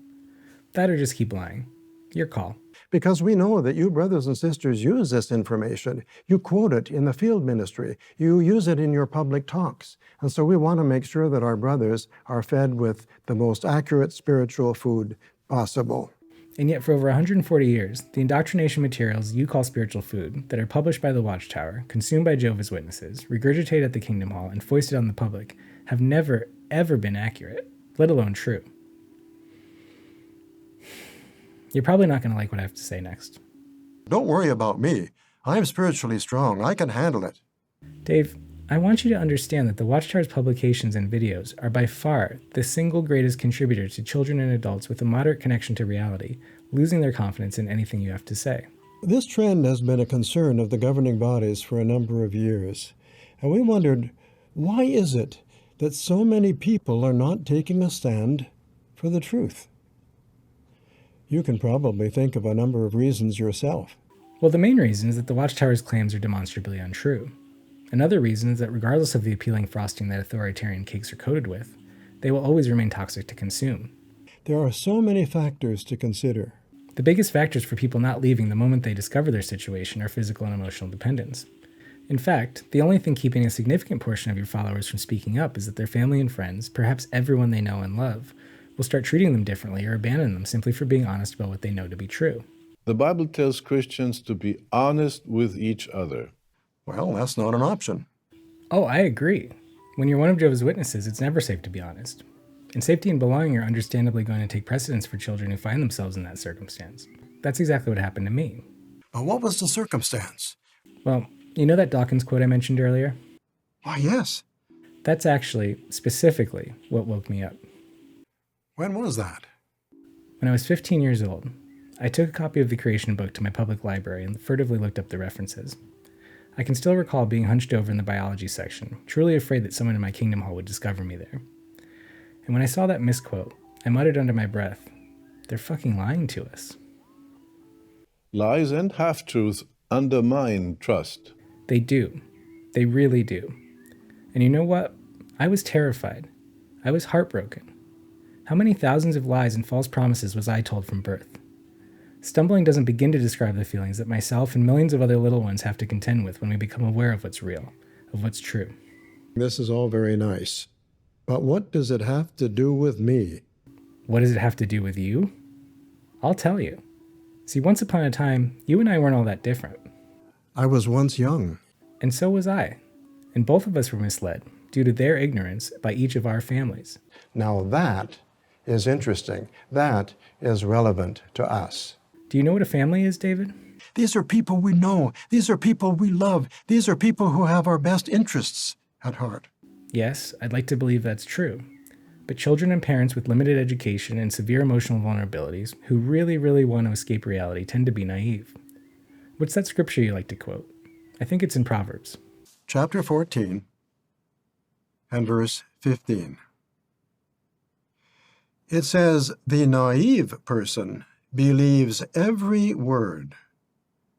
That or just keep lying. Your call. Because we know that you brothers and sisters use this information. You quote it in the field ministry. You use it in your public talks. And so we want to make sure that our brothers are fed with the most accurate spiritual food possible. And yet for over 140 years, the indoctrination materials you call spiritual food that are published by the Watchtower, consumed by Jehovah's Witnesses, regurgitated at the Kingdom Hall, and foisted on the public have never, ever been accurate, let alone true. You're probably not going to like what I have to say next. Don't worry about me. I'm spiritually strong. I can handle it. Dave, I want you to understand that the Watchtower's publications and videos are by far the single greatest contributor to children and adults with a moderate connection to reality, losing their confidence in anything you have to say. This trend has been a concern of the governing bodies for a number of years. And we wondered, why is it that so many people are not taking a stand for the truth? You can probably think of a number of reasons yourself. Well, the main reason is that the Watchtower's claims are demonstrably untrue. Another reason is that regardless of the appealing frosting that authoritarian cakes are coated with, they will always remain toxic to consume. There are so many factors to consider. The biggest factors for people not leaving the moment they discover their situation are physical and emotional dependence. In fact, the only thing keeping a significant portion of your followers from speaking up is that their family and friends, perhaps everyone they know and love, will start treating them differently or abandon them simply for being honest about what they know to be true. The Bible tells Christians to be honest with each other. Well, that's not an option. Oh, I agree. When you're one of Jehovah's Witnesses, it's never safe to be honest. And safety and belonging are understandably going to take precedence for children who find themselves in that circumstance. That's exactly what happened to me. But what was the circumstance? Well, you know that Dawkins quote I mentioned earlier? Why, yes. That's actually, specifically, what woke me up. When was that? When I was 15 years old, I took a copy of the Creation book to my public library and furtively looked up the references. I can still recall being hunched over in the biology section, truly afraid that someone in my Kingdom Hall would discover me there. And when I saw that misquote, I muttered under my breath, they're fucking lying to us. Lies and half-truths undermine trust. They do. They really do. And you know what? I was terrified. I was heartbroken. How many thousands of lies and false promises was I told from birth? Stumbling doesn't begin to describe the feelings that myself and millions of other little ones have to contend with when we become aware of what's real, of what's true. This is all very nice. But what does it have to do with me? What does it have to do with you? I'll tell you. See, once upon a time, you and I weren't all that different. I was once young. And so was I. And both of us were misled due to their ignorance by each of our families. Now that is interesting. That is relevant to us. Do you know what a family is, David? These are people we know. These are people we love. These are people who have our best interests at heart. Yes, I'd like to believe that's true. But children and parents with limited education and severe emotional vulnerabilities who really, really want to escape reality tend to be naive. What's that scripture you like to quote? I think it's in Proverbs. Chapter 14 and verse 15. It says, the naive person believes every word,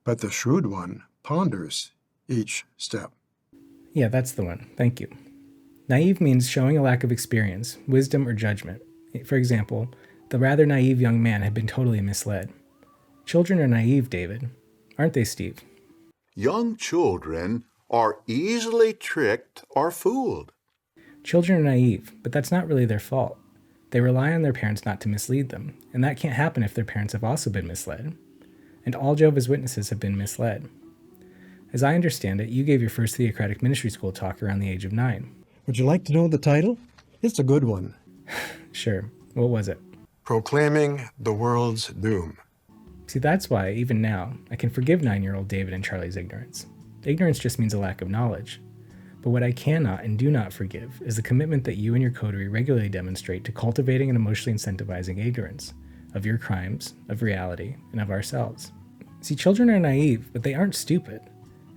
but the shrewd one ponders each step. Yeah, that's the one. Thank you. Naive means showing a lack of experience, wisdom, or judgment. For example, the rather naive young man had been totally misled. Children are naive, David. Aren't they, Steve? Young children are easily tricked or fooled. Children are naive, but that's not really their fault. They rely on their parents not to mislead them, and that can't happen if their parents have also been misled. And all Jehovah's Witnesses have been misled. As I understand it, you gave your first theocratic ministry school talk around the age of 9. Would you like to know the title? It's a good one. Sure. What was it? Proclaiming the World's Doom. See, that's why, even now, I can forgive 9-year-old David and Charlie's ignorance. Ignorance just means a lack of knowledge. But what I cannot and do not forgive is the commitment that you and your coterie regularly demonstrate to cultivating and emotionally incentivizing ignorance of your crimes, of reality, and of ourselves. See, children are naive, but they aren't stupid.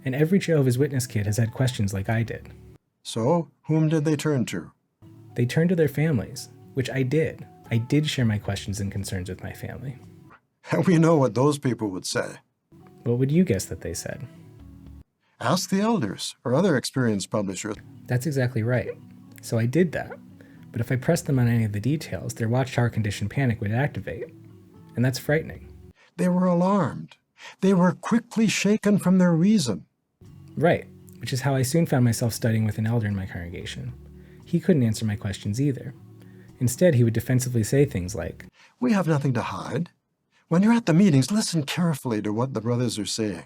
And every Jehovah's Witness kid has had questions like I did. So, whom did they turn to? They turned to their families, which I did. I did share my questions and concerns with my family. And we know what those people would say. What would you guess that they said? Ask the elders or other experienced publishers. That's exactly right. So I did that. But if I pressed them on any of the details, their watchtower condition panic would activate. And that's frightening. They were alarmed. They were quickly shaken from their reason. Right, which is how I soon found myself studying with an elder in my congregation. He couldn't answer my questions either. Instead, he would defensively say things like, "We have nothing to hide. When you're at the meetings, listen carefully to what the brothers are saying.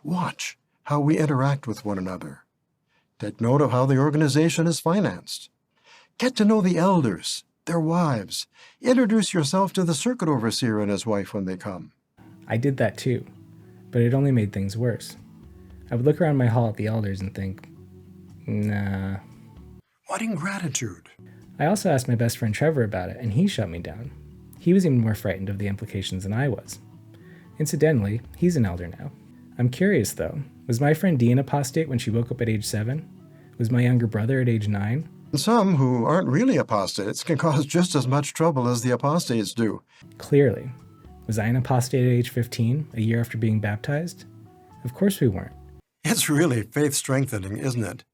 Watch how we interact with one another. Take note of how the organization is financed. Get to know the elders, their wives. Introduce yourself to the circuit overseer and his wife when they come." I did that too, but it only made things worse. I would look around my hall at the elders and think, nah. What ingratitude. I also asked my best friend Trevor about it, and he shut me down. He was even more frightened of the implications than I was. Incidentally, he's an elder now. I'm curious though, was my friend Dee an apostate when she woke up at age 7? Was my younger brother at age 9? Some who aren't really apostates can cause just as much trouble as the apostates do. Clearly. Was I an apostate at age 15, a year after being baptized? Of course we weren't. It's really faith-strengthening, isn't it?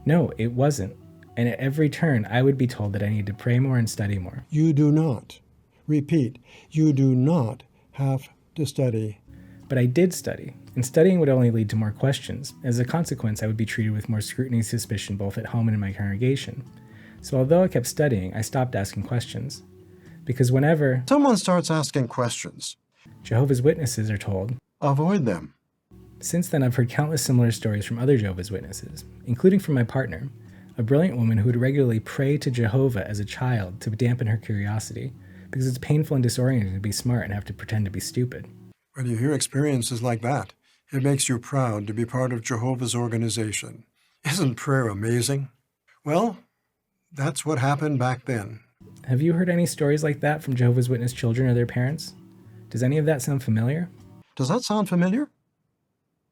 No, it wasn't. And at every turn, I would be told that I need to pray more and study more. You do not. Repeat, you do not have to study. But I did study, and studying would only lead to more questions. As a consequence, I would be treated with more scrutiny and suspicion both at home and in my congregation. So although I kept studying, I stopped asking questions. Because whenever someone starts asking questions, Jehovah's Witnesses are told, avoid them. Since then, I've heard countless similar stories from other Jehovah's Witnesses, including from my partner, a brilliant woman who would regularly pray to Jehovah as a child to dampen her curiosity, because it's painful and disorienting to be smart and have to pretend to be stupid. When you hear experiences like that, it makes you proud to be part of Jehovah's organization. Isn't prayer amazing? Well, that's what happened back then. Have you heard any stories like that from Jehovah's Witness children or their parents? Does any of that sound familiar? Does that sound familiar?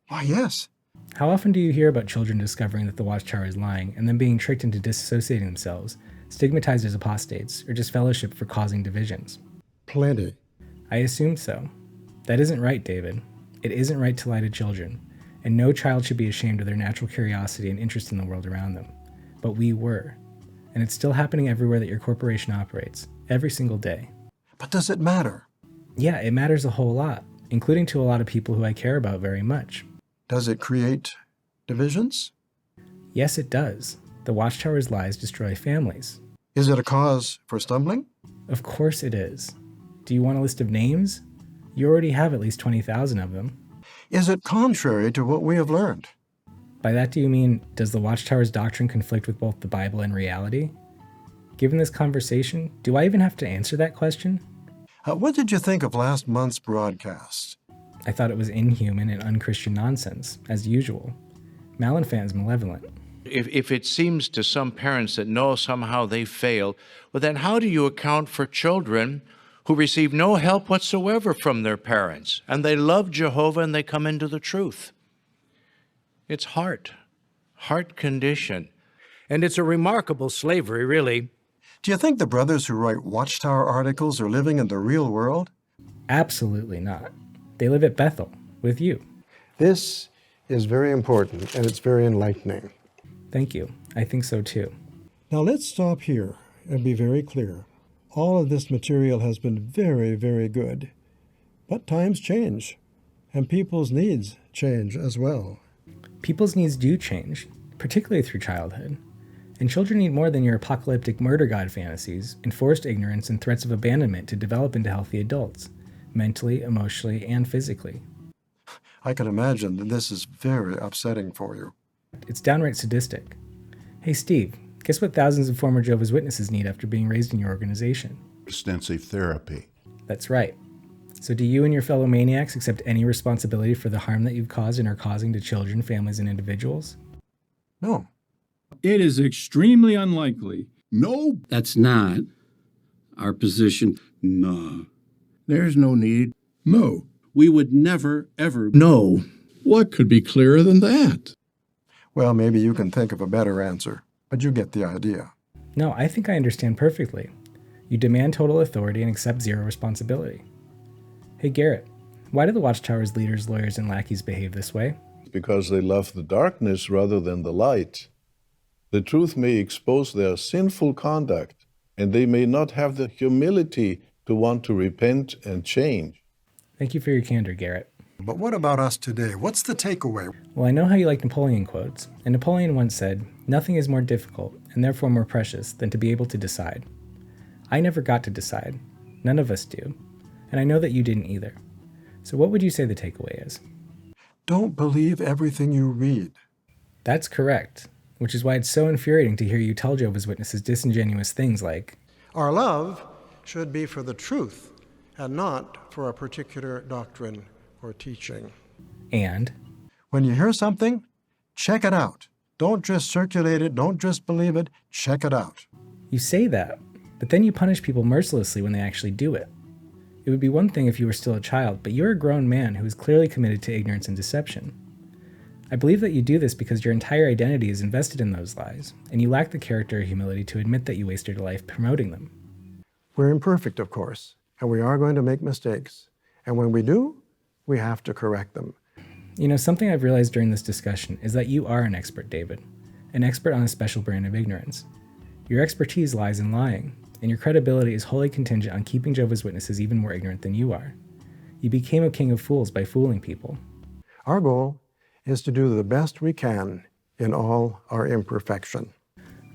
Why, yes. How often do you hear about children discovering that the Watchtower is lying and then being tricked into disassociating themselves, stigmatized as apostates, or disfellowshipped for causing divisions? Plenty. I assumed so. That isn't right, David. It isn't right to lie to children, and no child should be ashamed of their natural curiosity and interest in the world around them. But we were. And it's still happening everywhere that your corporation operates, every single day. But does it matter? Yeah, it matters a whole lot, including to a lot of people who I care about very much. Does it create divisions? Yes, it does. The Watchtower's lies destroy families. Is it a cause for stumbling? Of course it is. Do you want a list of names? You already have at least 20,000 of them. Is it contrary to what we have learned? By that do you mean, does the Watchtower's doctrine conflict with both the Bible and reality? Given this conversation, do I even have to answer that question? What did you think of last month's broadcast? I thought it was inhuman and unchristian nonsense, as usual. Malenfan's malevolent. If it seems to some parents that no, somehow they failed, well then how do you account for children who receive no help whatsoever from their parents, and they love Jehovah and they come into the truth? It's heart condition. And it's a remarkable slavery, really. Do you think the brothers who write Watchtower articles are living in the real world? Absolutely not. They live at Bethel, with you. This is very important, and it's very enlightening. Thank you. I think so too. Now let's stop here and be very clear. All of this material has been very, very good. But times change, and people's needs change as well. People's needs do change, particularly through childhood. And children need more than your apocalyptic murder god fantasies, enforced ignorance, and threats of abandonment to develop into healthy adults, mentally, emotionally, and physically. I can imagine that this is very upsetting for you. It's downright sadistic. Hey Steve, guess what thousands of former Jehovah's Witnesses need after being raised in your organization? Extensive therapy. That's right. So do you and your fellow maniacs accept any responsibility for the harm that you've caused and are causing to children, families, and individuals? No. It is extremely unlikely. No. That's not our position. No. There's no need. No. We would never, ever. No. What could be clearer than that? Well, maybe you can think of a better answer, but you get the idea. No, I think I understand perfectly. You demand total authority and accept zero responsibility. Hey Garrett, why do the Watchtower's leaders, lawyers, and lackeys behave this way? Because they love the darkness rather than the light. The truth may expose their sinful conduct, and they may not have the humility to want to repent and change. Thank you for your candor, Garrett. But what about us today? What's the takeaway? Well, I know how you like Napoleon quotes, and Napoleon once said, "Nothing is more difficult, and therefore more precious, than to be able to decide." I never got to decide. None of us do. And I know that you didn't either. So what would you say the takeaway is? Don't believe everything you read. That's correct, which is why it's so infuriating to hear you tell Jehovah's Witnesses disingenuous things like, Our love should be for the truth and not for a particular doctrine or teaching. and, When you hear something, check it out. Don't just circulate it, don't just believe it, check it out. you say that, but then you punish people mercilessly when they actually do it. It would be one thing if you were still a child, but you're a grown man who is clearly committed to ignorance and deception. I believe that you do this because your entire identity is invested in those lies, and you lack the character or humility to admit that you wasted a life promoting them. We're imperfect, of course, and we are going to make mistakes. And when we do, we have to correct them. You know, something I've realized during this discussion is that you are an expert, David, an expert on a special brand of ignorance. Your expertise lies in lying, and your credibility is wholly contingent on keeping Jehovah's Witnesses even more ignorant than you are. You became a king of fools by fooling people. Our goal is to do the best we can in all our imperfection.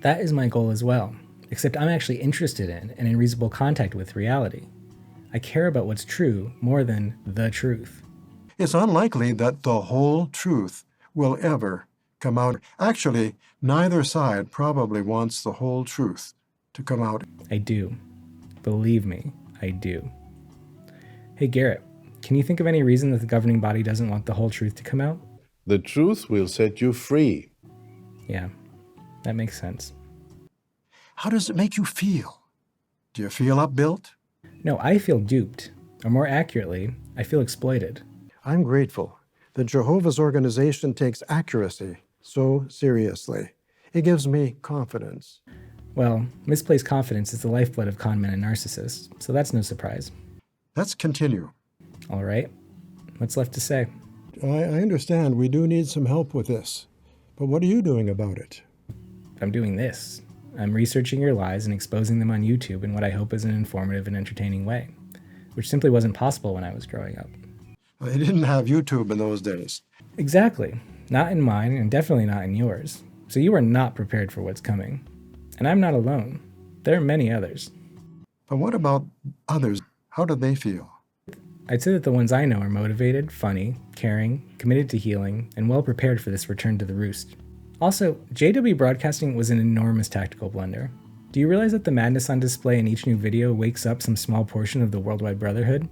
That is my goal as well, except I'm actually interested in and in reasonable contact with reality. I care about what's true more than the truth. It's unlikely that the whole truth will ever come out. Actually, neither side probably wants the whole truth to come out. I do. Believe me, I do. Hey Garrett, can you think of any reason that the governing body doesn't want the whole truth to come out? The truth will set you free. Yeah, that makes sense. How does it make you feel? Do you feel upbuilt? No, I feel duped. Or more accurately, I feel exploited. I'm grateful. The Jehovah's organization takes accuracy so seriously. It gives me confidence. Well, misplaced confidence is the lifeblood of con men and narcissists, so that's no surprise. Let's continue. All right. What's left to say? I understand we do need some help with this, but what are you doing about it? I'm doing this. I'm researching your lies and exposing them on YouTube in what I hope is an informative and entertaining way, which simply wasn't possible when I was growing up. They didn't have YouTube in those days. Exactly. Not in mine, and definitely not in yours. So you are not prepared for what's coming. And I'm not alone. There are many others. But what about others? How do they feel? I'd say that the ones I know are motivated, funny, caring, committed to healing, and well prepared for this return to the roost. Also, JW broadcasting was an enormous tactical blunder. Do you realize that the madness on display in each new video wakes up some small portion of the worldwide brotherhood?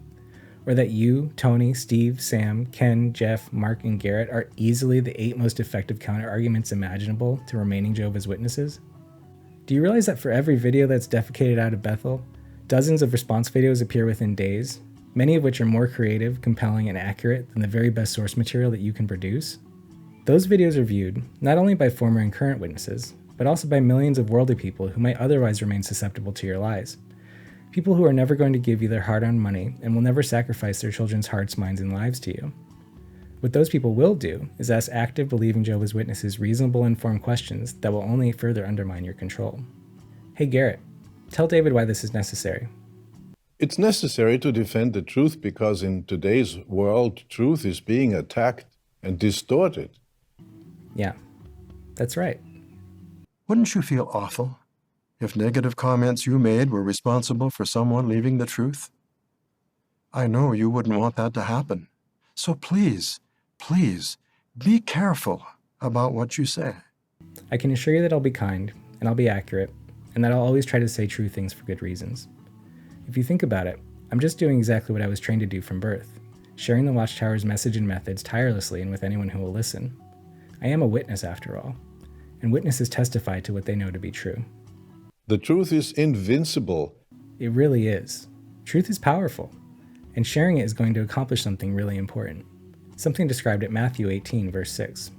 Or that you, Tony, Steve, Sam, Ken, Jeff, Mark, and Garrett are easily the 8 most effective counter-arguments imaginable to remaining Jehovah's Witnesses? Do you realize that for every video that's defecated out of Bethel, dozens of response videos appear within days, many of which are more creative, compelling, and accurate than the very best source material that you can produce? Those videos are viewed not only by former and current witnesses, but also by millions of worldly people who might otherwise remain susceptible to your lies. People who are never going to give you their hard-earned money and will never sacrifice their children's hearts, minds, and lives to you. What those people will do is ask active, believing Jehovah's Witnesses reasonable, informed questions that will only further undermine your control. Hey Garrett, tell David why this is necessary. It's necessary to defend the truth because in today's world, truth is being attacked and distorted. Yeah, that's right. Wouldn't you feel awful if negative comments you made were responsible for someone leaving the truth? I know you wouldn't want that to happen. So please, please, be careful about what you say. I can assure you that I'll be kind, and I'll be accurate, and that I'll always try to say true things for good reasons. If you think about it, I'm just doing exactly what I was trained to do from birth, sharing the Watchtower's message and methods tirelessly and with anyone who will listen. I am a witness after all, and witnesses testify to what they know to be true. The truth is invincible. It really is. Truth is powerful, and sharing it is going to accomplish something really important. Something described at Matthew 18, verse 6.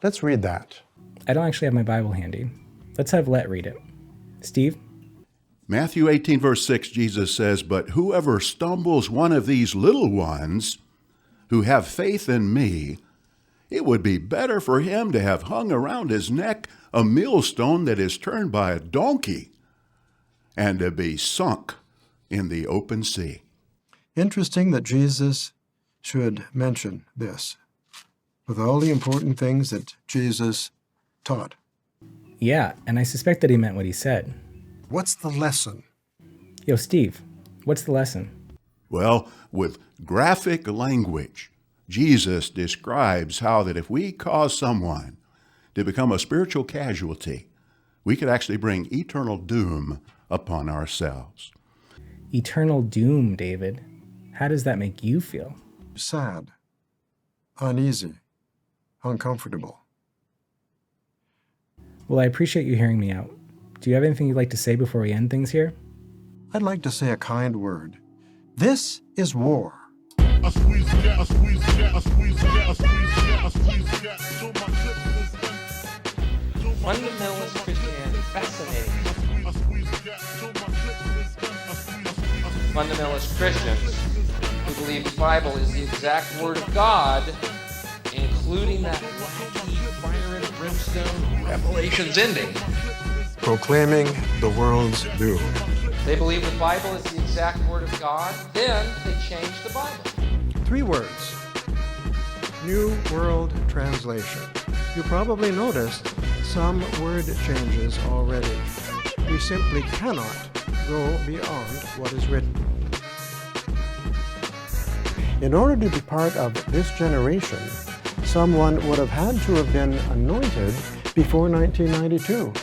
Let's read that. I don't actually have my Bible handy. Let's have Let read it. Steve? Matthew 18, verse 6, Jesus says, "But whoever stumbles one of these little ones who have faith in me, it would be better for him to have hung around his neck a millstone that is turned by a donkey and to be sunk in the open sea." Interesting that Jesus should mention this, with all the important things that Jesus taught. Yeah, and I suspect that he meant what he said. What's the lesson? Yo, Steve, what's the lesson? Well, with graphic language, Jesus describes how that if we cause someone to become a spiritual casualty, we could actually bring eternal doom upon ourselves. Eternal doom, David. How does that make you feel? Sad, uneasy, uncomfortable. Well, I appreciate you hearing me out. Do you have anything you'd like to say before we end things here? I'd like to say a kind word. This is war. Fundamentalist Christianity, fascinating. Fundamentalist Christians who believe the Bible is the exact Word of God, including that wacky fire and brimstone Revelations ending. Proclaiming the world's doom. They believe the Bible is the exact Word of God, then they change the Bible. 3 words. New World Translation. You probably noticed some word changes already. We simply cannot go beyond what is written. In order to be part of this generation, someone would have had to have been anointed before 1992,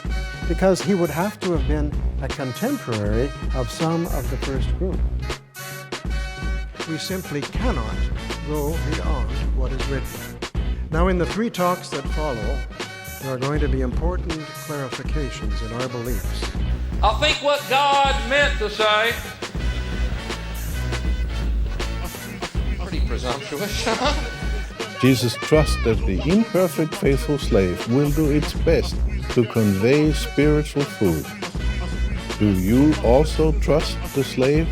because he would have to have been a contemporary of some of the first group. We simply cannot go beyond what is written. Now, in the 3 talks that follow, there are going to be important clarifications in our beliefs. I think what God meant to say. Pretty presumptuous. Jesus trusts that the imperfect faithful slave will do its best to convey spiritual food. Do you also trust the slave?